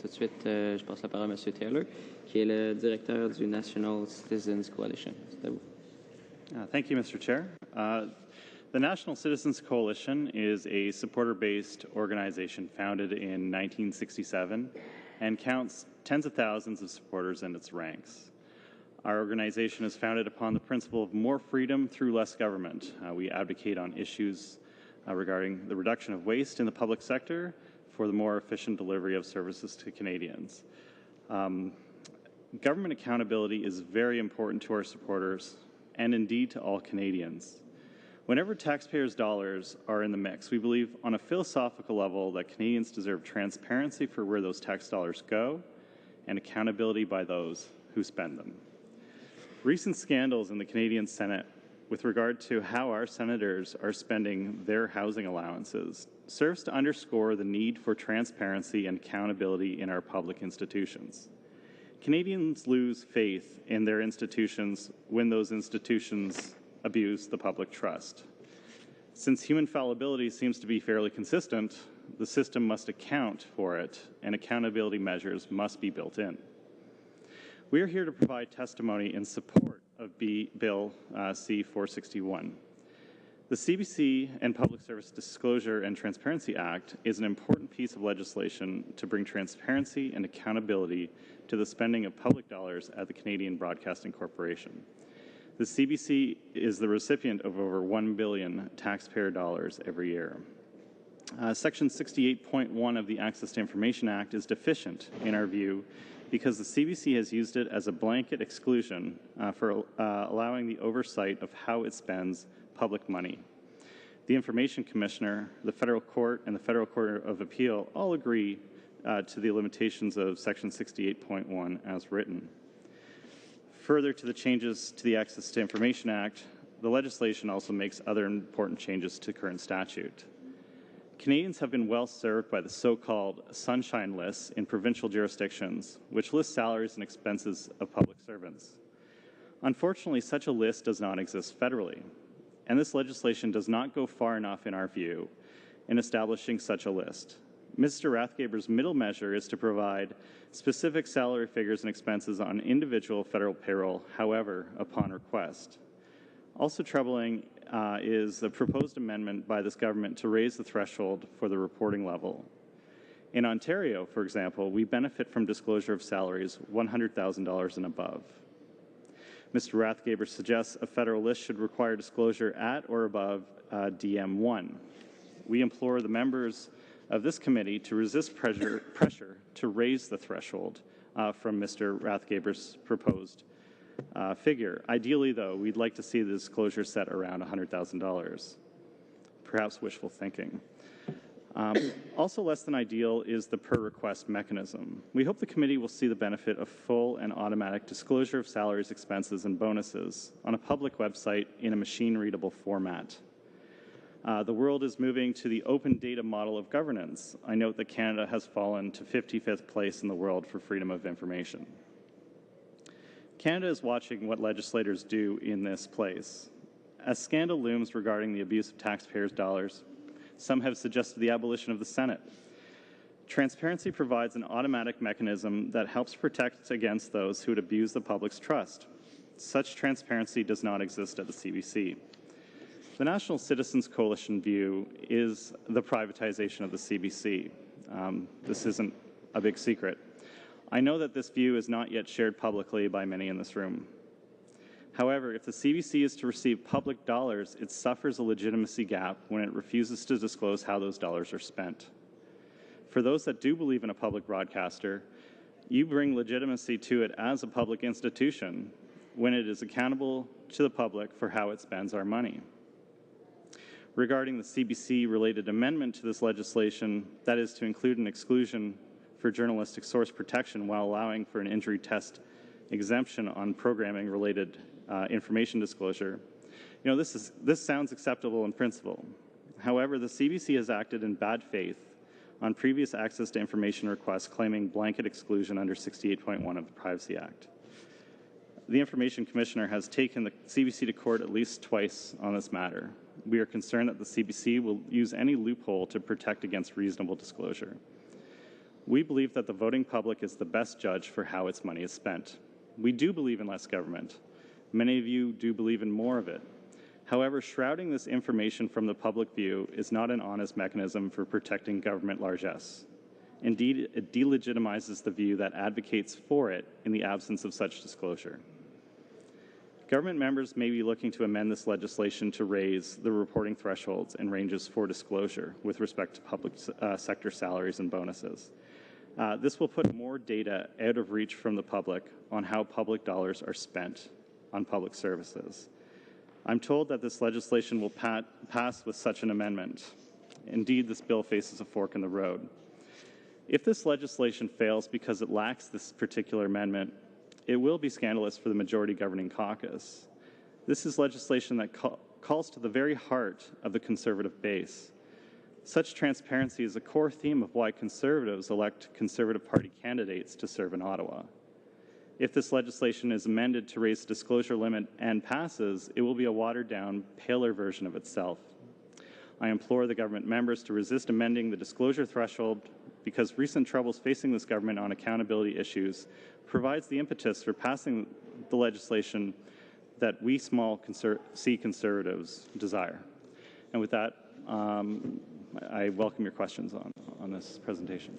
Tout de suite, je passe la parole à M. Taylor, qui est le directeur du National Citizens Coalition. C'est à vous. Thank you, Mr. Chair. The National Citizens Coalition is a supporter-based organization founded in 1967 and counts tens of thousands of supporters in its ranks. Our organization is founded upon the principle of more freedom through less government. We advocate on issues regarding the reduction of waste in the public sector for the more efficient delivery of services to Canadians. Government accountability is very important to our supporters and indeed to all Canadians. Whenever taxpayers' dollars are in the mix, we believe on a philosophical level that Canadians deserve transparency for where those tax dollars go and accountability by those who spend them. Recent scandals in the Canadian Senate with regard to how our senators are spending their housing allowances serves to underscore the need for transparency and accountability in our public institutions. Canadians lose faith in their institutions when those institutions abuse the public trust. Since human fallibility seems to be fairly consistent, the system must account for it, and accountability measures must be built in. We are here to provide testimony in support of Bill C-461. The CBC and Public Service Disclosure and Transparency Act is an important piece of legislation to bring transparency and accountability to the spending of public dollars at the Canadian Broadcasting Corporation. The CBC is the recipient of over $1 billion taxpayer dollars every year. Section 68.1 of the Access to Information Act is deficient, in our view, because the CBC has used it as a blanket exclusion for allowing the oversight of how it spends public money. The Information Commissioner, the Federal Court, and the Federal Court of Appeal all agree to the limitations of Section 68.1 as written. Further to the changes to the Access to Information Act, the legislation also makes other important changes to current statute. Canadians have been well served by the so-called sunshine lists in provincial jurisdictions, which list salaries and expenses of public servants. Unfortunately, such a list does not exist federally, and this legislation does not go far enough, in our view, in establishing such a list. Mr. Rathgaber's middle measure is to provide specific salary figures and expenses on individual federal payroll, however, upon request. Also troubling is the proposed amendment by this government to raise the threshold for the reporting level. In Ontario, for example, we benefit from disclosure of salaries $100,000 and above. Mr. Rathgaber suggests a federal list should require disclosure at or above DM1. We implore the members of this committee to resist pressure to raise the threshold from Mr. Rathgaber's proposed figure. Ideally, though, we'd like to see the disclosure set around $100,000. Perhaps wishful thinking. Also less than ideal is the per-request mechanism. We hope the committee will see the benefit of full and automatic disclosure of salaries, expenses, and bonuses on a public website in a machine-readable format. The world is moving to the open data model of governance. I note that Canada has fallen to 55th place in the world for freedom of information. Canada is watching what legislators do in this place. As scandal looms regarding the abuse of taxpayers' dollars, some have suggested the abolition of the Senate. Transparency provides an automatic mechanism that helps protect against those who would abuse the public's trust. Such transparency does not exist at the CBC. The National Citizens Coalition view is the privatization of the CBC. This isn't a big secret. I know that this view is not yet shared publicly by many in this room. However, if the CBC is to receive public dollars, it suffers a legitimacy gap when it refuses to disclose how those dollars are spent. For those that do believe in a public broadcaster, you bring legitimacy to it as a public institution when it is accountable to the public for how it spends our money. Regarding the CBC-related amendment to this legislation, that is to include an exclusion for journalistic source protection while allowing for an injury test exemption on programming-related information disclosure. This sounds acceptable in principle. However, the CBC has acted in bad faith on previous access to information requests claiming blanket exclusion under 68.1 of the Privacy Act. The Information Commissioner has taken the CBC to court at least twice on this matter. We are concerned that the CBC will use any loophole to protect against reasonable disclosure. We believe that the voting public is the best judge for how its money is spent. We do believe in less government. Many of you do believe in more of it. However, shrouding this information from the public view is not an honest mechanism for protecting government largesse. Indeed, it delegitimizes the view that advocates for it in the absence of such disclosure. Government members may be looking to amend this legislation to raise the reporting thresholds and ranges for disclosure with respect to public sector salaries and bonuses. This will put more data out of reach from the public on how public dollars are spent on public services. I'm told that this legislation will pass with such an amendment. Indeed, this bill faces a fork in the road. If this legislation fails because it lacks this particular amendment, it will be scandalous for the majority governing caucus. This is legislation that calls to the very heart of the Conservative base. Such transparency is a core theme of why Conservatives elect Conservative Party candidates to serve in Ottawa. If this legislation is amended to raise the disclosure limit and passes, it will be a watered-down, paler version of itself. I implore the government members to resist amending the disclosure threshold because recent troubles facing this government on accountability issues provides the impetus for passing the legislation that we small C Conservatives desire. And with that, I welcome your questions on this presentation.